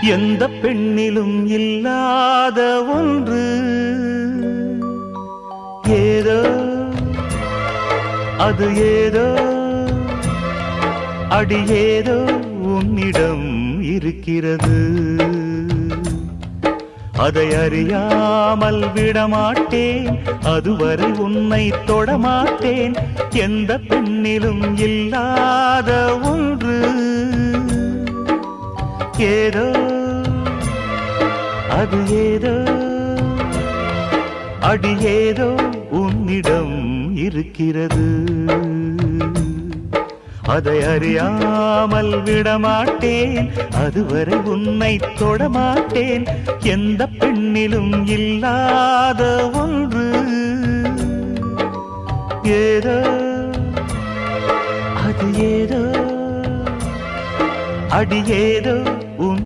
எந்த பெண்ணிலும் இல்லாத ஒன்று ஏதோ அது ஏதோ அடி ஏதோ உன்னிடம் இருக்கிறது. அதை அறியாமல் விடமாட்டேன், அதுவரை உன்னை தொடமாட்டேன். எந்த பெண்ணிலும் இல்லாத ஒன்று ஏதோ அது ஏதோ அடி ஏதோ உன்னிடம் இருக்கிறது. அதை அறியாமல் விடமாட்டேன், அதுவரை உன்னை தொடமாட்டேன். எந்த பெண்ணிலும் இல்லாத ஒன்று ஏதோ அது ஏதோ அடி ஏதோ